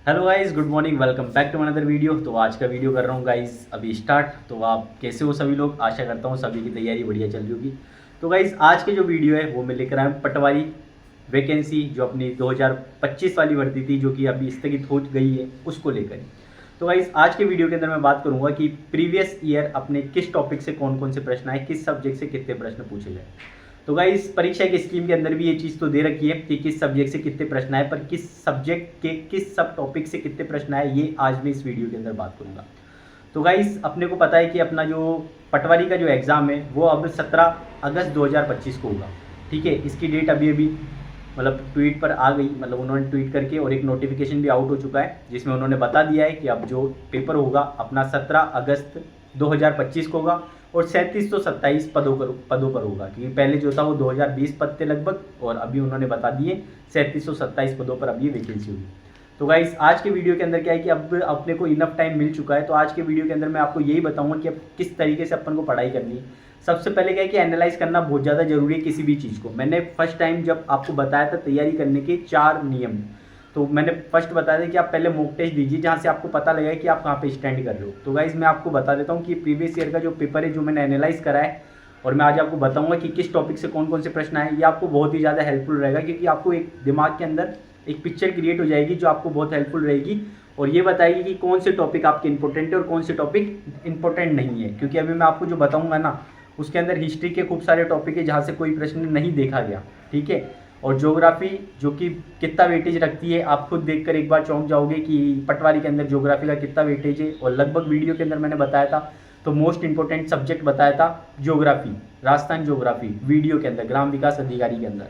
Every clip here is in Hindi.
Hello guys, good morning, welcome back to another video. तो आज का वीडियो कर रहा हूँ गाइस अभी स्टार्ट। तो आप कैसे हो सभी लोग? आशा करता हूँ सभी की तैयारी बढ़िया चल रही होगी। तो गाइस आज की जो वीडियो है वो मैं लेकर आया हूँ पटवारी वैकेंसी जो अपनी 2025 वाली भर्ती थी, जो कि अभी स्थगित हो गई है, उसको लेकर। तो गाइस आज के वीडियो के अंदर मैं बात करूंगा कि प्रीवियस ईयर अपने किस टॉपिक से कौन कौन से प्रश्न आए, किस सब्जेक्ट से कितने प्रश्न पूछे गए। तो गाइस परीक्षा की स्कीम के अंदर भी ये चीज़ तो दे रखी है कि किस सब्जेक्ट से कितने प्रश्न आए, पर किस सब्जेक्ट के किस सब टॉपिक से कितने प्रश्न आए ये आज मैं इस वीडियो के अंदर बात करूंगा। तो गाइस अपने को पता है कि अपना जो पटवारी का जो एग्ज़ाम है वो अब 17 अगस्त 2025 को होगा। ठीक है, इसकी डेट अभी अभी मतलब ट्वीट पर आ गई, मतलब उन्होंने ट्वीट करके और एक नोटिफिकेशन भी आउट हो चुका है जिसमें उन्होंने बता दिया है कि अब जो पेपर होगा अपना 17 अगस्त 2025 को होगा और 3727 पदों पर होगा, क्योंकि पहले जो था वो 2020 पद थे लगभग, और अभी उन्होंने बता दिए 3727 पदों पर अब ये वैकेंसी होगी। तो गाइस आज के वीडियो के अंदर क्या है कि अब अपने को इनफ टाइम मिल चुका है, तो आज के वीडियो के अंदर मैं आपको यही बताऊंगा कि अब किस तरीके से अपन को पढ़ाई करनी है। सबसे पहले क्या है कि एनालाइज करना बहुत ज़्यादा जरूरी है किसी भी चीज़ को। मैंने फर्स्ट टाइम जब आपको बताया था तैयारी करने के 4 नियम, तो मैंने फर्स्ट बताया था कि आप पहले मॉक टेस्ट दीजिए जहाँ से आपको पता लगेगा कि आप कहाँ पे स्टैंड कर रहे हो। तो गाइज मैं आपको बता देता हूँ कि प्रीवियस ईयर का जो पेपर है जो मैंने एनालाइज करा है, और मैं आज आपको बताऊंगा कि किस टॉपिक से कौन कौन से प्रश्न आए। ये आपको बहुत ही ज़्यादा हेल्पफुल रहेगा, क्योंकि आपको एक दिमाग के अंदर एक पिक्चर क्रिएट हो जाएगी जो आपको बहुत हेल्पफुल रहेगी, और ये बताएगी कि कौन से टॉपिक आपके इंपॉर्टेंट है और कौन से टॉपिक इंपॉर्टेंट नहीं है। क्योंकि अभी मैं आपको जो बताऊंगा ना उसके अंदर हिस्ट्री के खूब सारे टॉपिक है जहाँ से कोई प्रश्न नहीं देखा गया। ठीक है, और ज्योग्राफी जो कि कितना वेटेज रखती है आप खुद देखकर एक बार चौंक जाओगे कि पटवारी के अंदर ज्योग्राफी का कितना वेटेज है। और लगभग वीडियो के अंदर मैंने बताया था, तो मोस्ट इंपॉर्टेंट सब्जेक्ट बताया था ज्योग्राफी, राजस्थान ज्योग्राफी वीडियो के अंदर, ग्राम विकास अधिकारी के अंदर।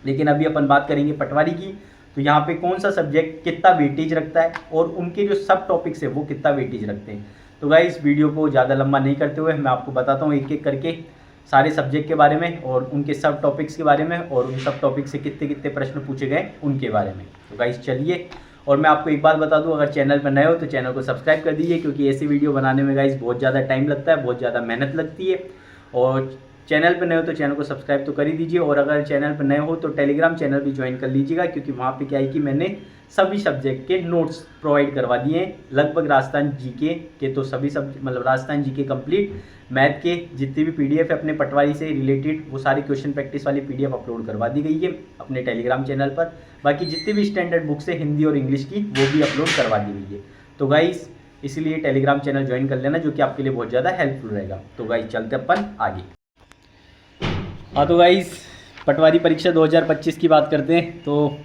लेकिन अभी अपन बात करेंगे पटवारी की, तो यहाँ पे कौन सा सब्जेक्ट कितना वेटेज रखता है और उनके जो सब टॉपिक्स है वो कितना वेटेज रखते हैं। तो गाइस वीडियो को ज़्यादा लंबा नहीं करते हुए मैं आपको बताता हूँ एक एक करके सारे सब्जेक्ट के बारे में और उनके सब टॉपिक्स के बारे में, और उन सब टॉपिक से कितने कितने प्रश्न पूछे गए उनके बारे में। तो गाइस चलिए, और मैं आपको एक बात बता दूं, अगर चैनल पर नए हो तो चैनल को सब्सक्राइब कर दीजिए, क्योंकि ऐसी वीडियो बनाने में गाइस बहुत ज़्यादा टाइम लगता है, बहुत ज़्यादा मेहनत लगती है। और चैनल पर नए हो तो चैनल को सब्सक्राइब तो कर ही दीजिए, और अगर चैनल पर नए हो तो टेलीग्राम चैनल भी ज्वाइन कर लीजिएगा, क्योंकि वहाँ पे क्या है कि मैंने सभी सब्जेक्ट के नोट्स प्रोवाइड करवा दिए हैं। लगभग राजस्थान जीके के तो सभी मतलब राजस्थान जीके कंप्लीट, मैथ के जितनी भी पीडीएफ है अपने पटवारी से रिलेटेड वो सारी क्वेश्चन प्रैक्टिस वाली पीडीएफ अपलोड करवा दी गई है अपने टेलीग्राम चैनल पर। बाकी जितनी भी स्टैंडर्ड बुक्स है हिंदी और इंग्लिश की वो भी अपलोड करवा दी गई है। तो गाइस इसलिए टेलीग्राम चैनल ज्वाइन कर लेना, जो कि आपके लिए बहुत ज़्यादा हेल्पफुल रहेगा। तो गाइस चलते अपन आगे। हाँ तो गाइस पटवारी परीक्षा 2025 की बात करते हैं। तो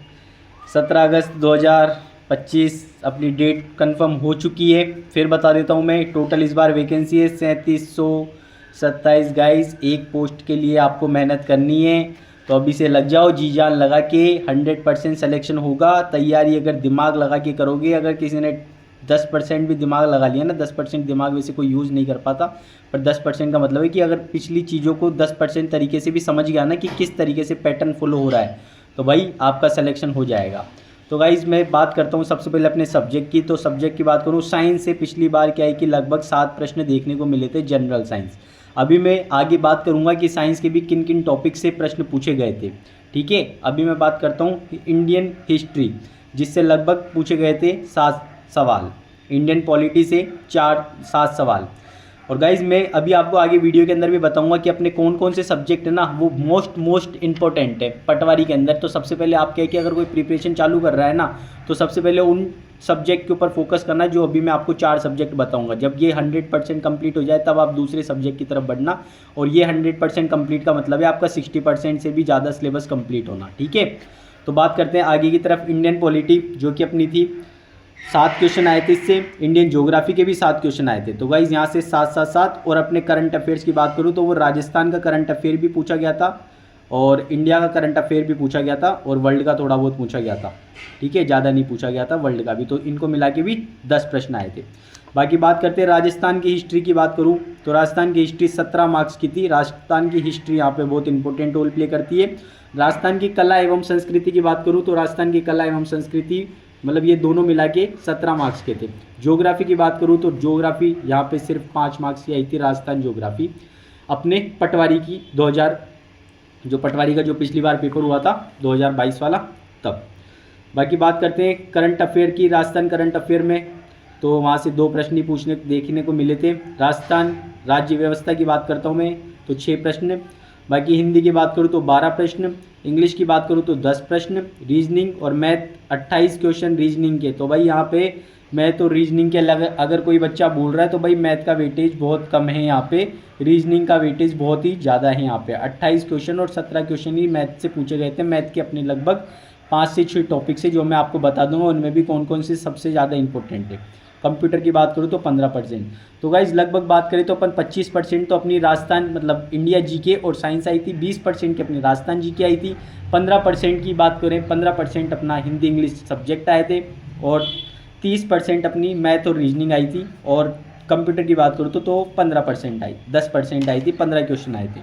17 अगस्त 2025 अपनी डेट कंफर्म हो चुकी है। फिर बता देता हूँ मैं, टोटल इस बार वैकेंसी है 3727 गाइस। एक पोस्ट के लिए आपको मेहनत करनी है, तो अभी से लग जाओ, जी जान लगा के। 100% सिलेक्शन होगा। तैयारी अगर दिमाग लगा के करोगे, अगर किसी ने 10% भी दिमाग लगा लिया ना, 10% दिमाग वैसे कोई यूज़ नहीं कर पाता, पर 10% का मतलब है कि अगर पिछली चीज़ों को 10% तरीके से भी समझ गया ना कि किस तरीके से पैटर्न फॉलो हो रहा है, तो भाई आपका सिलेक्शन हो जाएगा। तो गाइज़ मैं बात करता हूँ सबसे पहले अपने सब्जेक्ट की। तो सब्जेक्ट की बात करूँ, साइंस से पिछली बार क्या है कि लगभग 7 प्रश्न देखने को मिले थे जनरल साइंस। अभी मैं आगे बात करूँगा कि साइंस के भी किन किन टॉपिक से प्रश्न पूछे गए थे। ठीक है, अभी मैं बात करता हूँ इंडियन हिस्ट्री, जिससे लगभग पूछे गए थे 7 सवाल। इंडियन पॉलिटी से 4-7 सवाल। और गाइज़ मैं अभी आपको आगे वीडियो के अंदर भी बताऊंगा कि अपने कौन कौन से सब्जेक्ट है ना वो मोस्ट इंपॉर्टेंट है पटवारी के अंदर। तो सबसे पहले आप क्या है कि अगर कोई प्रिपरेशन चालू कर रहा है ना, तो सबसे पहले उन सब्जेक्ट के ऊपर फोकस करना जो अभी मैं आपको 4 सब्जेक्ट बताऊंगा। जब ये 100% कंप्लीट हो जाए तब आप दूसरे सब्जेक्ट की तरफ बढ़ना, और ये 100% कंप्लीट का मतलब है आपका 60% से भी ज़्यादा सिलेबस कंप्लीट होना। ठीक है, तो बात करते हैं आगे की तरफ। इंडियन पॉलिटी जो कि अपनी थी, 7 क्वेश्चन आए थे इससे। इंडियन ज्योग्राफी के भी 7 क्वेश्चन आए थे। तो गाइज यहाँ से 7-7-7। और अपने करंट अफेयर्स की बात करूँ तो वो राजस्थान का करंट अफेयर भी पूछा गया था, और इंडिया का करंट अफेयर भी पूछा गया था, और वर्ल्ड का थोड़ा बहुत पूछा गया था। ठीक है, ज़्यादा नहीं पूछा गया था वर्ल्ड का भी। तो इनको मिला के भी 10 प्रश्न आए थे। बाकी बात करते हैं राजस्थान की हिस्ट्री की बात करूँ तो राजस्थान की हिस्ट्री 17 मार्क्स की थी। राजस्थान की हिस्ट्री यहाँ पे बहुत इंपॉर्टेंट रोल प्ले करती है। राजस्थान की कला एवं संस्कृति की बात करूँ तो राजस्थान की कला एवं संस्कृति मतलब ये दोनों मिला के 17 मार्क्स के थे। ज्योग्राफी की बात करूँ तो ज्योग्राफी यहाँ पे सिर्फ 5 मार्क्स की आई थी राजस्थान ज्योग्राफी अपने पटवारी की 2000 जो पटवारी का जो पिछली बार पेपर हुआ था 2022 वाला, तब। बाकी बात करते हैं करंट अफेयर की। राजस्थान करंट अफेयर में तो वहाँ से 2 प्रश्न ही देखने को मिले थे। राजस्थान राज्य व्यवस्था की बात करता हूँ मैं तो 6 प्रश्न। बाकी हिंदी की बात करूँ तो 12 प्रश्न, इंग्लिश की बात करूँ तो 10 प्रश्न, रीजनिंग और मैथ 28 क्वेश्चन रीजनिंग के। तो भाई यहाँ पे मैथ और रीजनिंग के अगर कोई बच्चा बोल रहा है तो भाई मैथ का वेटेज बहुत कम है यहाँ पे, रीजनिंग का वेटेज बहुत ही ज़्यादा है यहाँ पे। 28 क्वेश्चन और 17 क्वेश्चन ही मैथ से पूछे गए थे। मैथ के अपने लगभग 5 से 6 टॉपिक्स है जो मैं आपको बता दूंगा, उनमें भी कौन कौन से सबसे ज़्यादा इंपॉर्टेंट है। कंप्यूटर की बात करूँ तो 15%। तो गाइज लगभग बात करें तो अपन 25% तो अपनी राजस्थान मतलब इंडिया जीके और साइंस आई थी, 20% की अपनी राजस्थान जीके आई थी, 15% की बात करें 15% अपना हिंदी इंग्लिश सब्जेक्ट आए थे और 30% अपनी मैथ और रीजनिंग आई थी। और कंप्यूटर की बात करूँ तो 15% आई, 10% आई थी, 15 क्वेश्चन आए थे।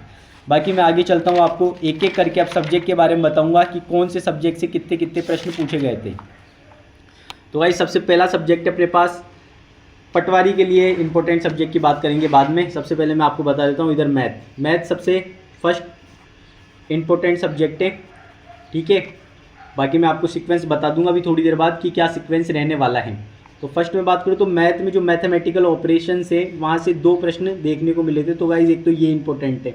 बाकी मैं आगे चलता हूँ, आपको एक एक करके अब सब्जेक्ट के बारे में बताऊँगा कि कौन से सब्जेक्ट से कितने कितने प्रश्न पूछे गए थे। तो भाई सबसे पहला सब्जेक्ट है अपने पास पटवारी के लिए इंपॉर्टेंट सब्जेक्ट की बात करेंगे बाद में। सबसे पहले मैं आपको बता देता हूँ इधर मैथ सबसे फर्स्ट इंपॉर्टेंट सब्जेक्ट है, ठीक है। बाकी मैं आपको सीक्वेंस बता दूंगा अभी थोड़ी देर बाद कि क्या सीक्वेंस रहने वाला है। तो फर्स्ट में बात करूँ तो मैथ में जो मैथमेटिकल ऑपरेशन है वहाँ से 2 प्रश्न देखने को मिले थे। तो गाइज एक तो ये इंपॉर्टेंट है,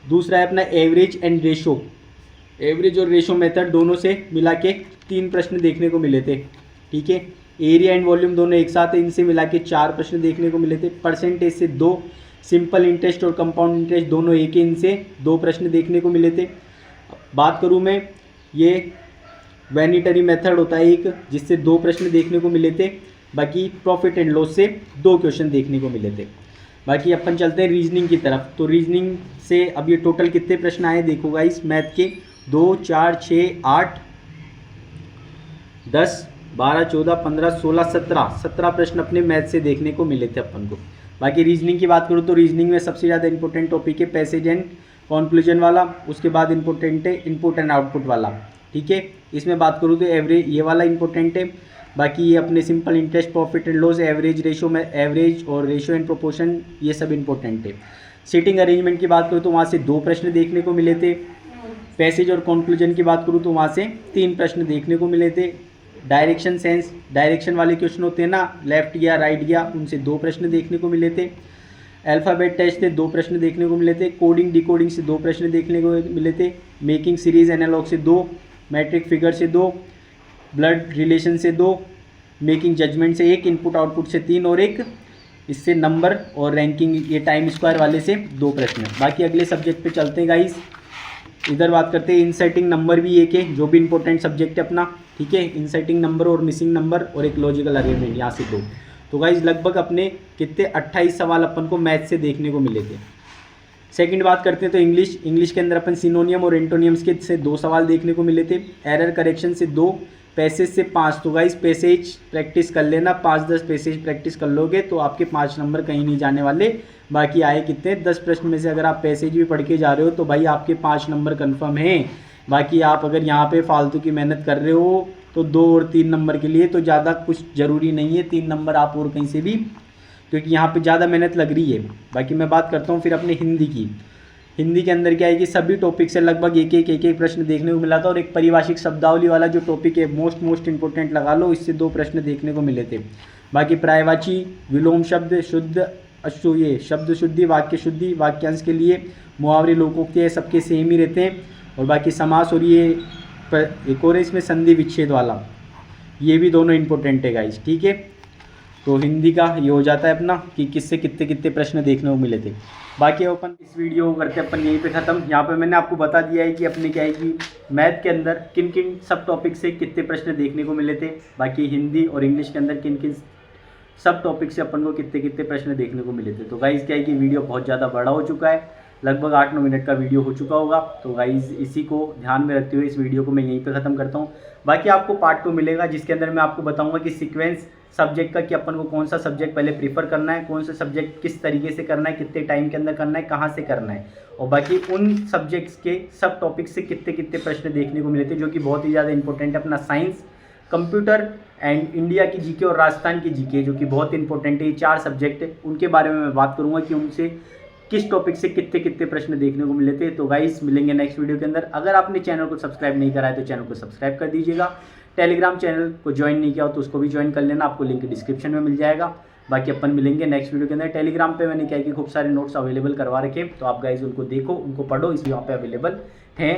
दूसरा है अपना एवरेज एंड रेशो, एवरेज और रेशो मेथड दोनों से मिला के 3 प्रश्न देखने को मिले थे, ठीक है। एरिया एंड वॉल्यूम दोनों एक साथ है, इनसे मिला के 4 प्रश्न देखने को मिले थे। परसेंटेज से 2, सिंपल इंटरेस्ट और कंपाउंड इंटरेस्ट दोनों एक है, इनसे 2 प्रश्न देखने को मिले थे। बात करूँ मैं ये वैनिटरी मेथड होता है एक, जिससे 2 प्रश्न देखने को मिले थे। बाकी प्रॉफिट एंड लॉस से 2 क्वेश्चन देखने को मिले थे। बाकी अपन चलते हैं रीजनिंग की तरफ। तो रीजनिंग से अब ये टोटल कितने प्रश्न आए देखो गाइस, मैथ के 2, 4, 6, 8, 10, 12, 14, 15, 16, 17 प्रश्न अपने मैथ से देखने को मिले थे अपन को। बाकी रीजनिंग की बात करूँ तो रीजनिंग में सबसे ज़्यादा इंपॉर्टेंट टॉपिक है पैसेज एंड कॉन्क्लूजन वाला, उसके बाद इंपॉर्टेंट है इनपुट एंड आउटपुट वाला, ठीक है। इसमें बात करूँ तो एवरेज ये वाला इंपॉर्टेंट है। बाकी ये अपने simple interest, profit and loss, average ratio में एवरेज और रेशो एंड प्रोपोर्शन ये सब इंपॉर्टेंट है। सीटिंग अरेंजमेंट की बात करूँ तो वहाँ से 2 प्रश्न देखने को मिले थे। पैसेज और कंक्लूजन की बात करूँ तो वहाँ से 3 प्रश्न देखने को मिले थे। डायरेक्शन सेंस, डायरेक्शन वाले क्वेश्चन होते हैं ना, लेफ्ट गया राइट गया, उनसे 2 प्रश्न देखने को मिले थे। अल्फ़ाबेट टेस्ट से 2 प्रश्न देखने को मिले थे। कोडिंग डिकोडिंग से 2 प्रश्न देखने को मिले थे। मेकिंग सीरीज एनालॉग से 2, मैट्रिक फिगर से 2, ब्लड रिलेशन से 2, मेकिंग जजमेंट से 1, इनपुट आउटपुट से 3 और 1 इससे नंबर और रैंकिंग ये टाइम स्क्वायर वाले से 2 प्रश्न। बाकी अगले सब्जेक्ट पे चलते हैं गाइस। इधर बात करते हैं इंसर्टिंग नंबर भी एक है जो भी इंपॉर्टेंट सब्जेक्ट है अपना, ठीक है। इंसर्टिंग नंबर और मिसिंग नंबर और एक लॉजिकल अरेंजमेंट, यहाँ से 2। तो गाइज लगभग अपने कितने 28 सवाल अपन को मैथ से देखने को मिले थे। सेकंड बात करते हैं तो इंग्लिश के अंदर अपन सिनोनियम और एंटोनियम्स के से 2 सवाल देखने को मिले थे। एरर करेक्शन से 2, पैसेज से 5। तो गाइज पैसेज प्रैक्टिस कर लेना, 5-10 पैसेज प्रैक्टिस कर लोगे तो आपके 5 नंबर कहीं नहीं जाने वाले। बाकी आए कितने 10 प्रश्न में से अगर आप पैसेज भी पढ़ के जा रहे हो तो भाई आपके 5 नंबर कन्फर्म हैं। बाकी आप अगर यहाँ पे फालतू की मेहनत कर रहे हो तो 2 और 3 नंबर के लिए तो ज़्यादा कुछ ज़रूरी नहीं है, 3 नंबर आप और कहीं से भी, क्योंकि यहाँ पे ज़्यादा मेहनत लग रही है। बाकी मैं बात करता हूँ फिर अपने हिंदी की। हिंदी के अंदर क्या है कि सभी टॉपिक से लगभग एक एक प्रश्न देखने को मिला था। और एक परिभाषिक शब्दावली वाला जो टॉपिक है मोस्ट इंपॉर्टेंट लगा लो, इससे 2 प्रश्न देखने को मिले थे। बाकी पर्यायवाची, विलोम शब्द, शुद्ध ये शब्द शुद्धि, वाक्य शुद्धि, वाक्यांश के लिए मुहावरे, लोकोक्ति है, सबके सेम ही रहते हैं। और बाकी समास और ये एक और इसमें संधि विच्छेद वाला, ये भी दोनों इंपॉर्टेंट है गाइस, ठीक है। तो हिंदी का ये हो जाता है अपना कि किससे कितने कितने प्रश्न देखने को मिले थे। बाकी अपन इस वीडियो को करते अपन यहीं पे ख़त्म। यहाँ पे मैंने आपको बता दिया है कि अपने क्या है कि मैथ के अंदर किन किन सब टॉपिक से कितने प्रश्न देखने को मिले थे। बाकी हिंदी और इंग्लिश के अंदर किन किन सब टॉपिक से अपन को कितने कितने प्रश्न देखने को मिले थे। तो गाइज़ क्या है कि वीडियो बहुत ज़्यादा बड़ा हो चुका है, लगभग 8-9 मिनट का वीडियो हो चुका होगा। तो गाइज़ इसी को ध्यान में रखते हुए इस वीडियो को मैं यहीं पे ख़त्म करता हूँ। बाकी आपको पार्ट 2 मिलेगा जिसके अंदर मैं आपको बताऊंगा कि सीक्वेंस सब्जेक्ट का कि अपन को कौन सा सब्जेक्ट पहले प्रीफर करना है, कौन सा सब्जेक्ट किस तरीके से करना है, कितने टाइम के अंदर करना है, कहाँ से करना है, और बाकी उन सब्जेक्ट्स के सब टॉपिक से कितने कितने प्रश्न देखने को मिले थे जो कि बहुत ही ज़्यादा इंपॉर्टेंट है। अपना साइंस, कंप्यूटर एंड इंडिया की जीके और राजस्थान की जीके जो कि बहुत इंपॉर्टेंट है। ये 4 सब्जेक्ट है, उनके बारे में मैं बात करूंगा कि उनसे किस टॉपिक से कितने कितने प्रश्न देखने को मिले थे। तो गाइस मिलेंगे नेक्स्ट वीडियो के अंदर। अगर आपने चैनल को सब्सक्राइब नहीं करा है तो चैनल को सब्सक्राइब कर दीजिएगा, टेलीग्राम चैनल को ज्वाइन नहीं किया हो तो उसको भी ज्वाइन कर लेना, आपको लिंक डिस्क्रिप्शन में मिल जाएगा। बाकी अपन मिलेंगे नेक्स्ट वीडियो के अंदर। टेलीग्राम पे मैंने क्या है कि खूब सारे नोट्स अवेलेबल करवा रखे, तो आप गाइज उनको देखो, उनको पढ़ो, इसलिए वहाँ पे अवेलेबल हैं,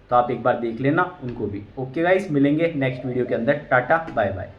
तो आप एक बार देख लेना उनको भी। ओके गाइज, मिलेंगे नेक्स्ट वीडियो के अंदर। Tata bye bye.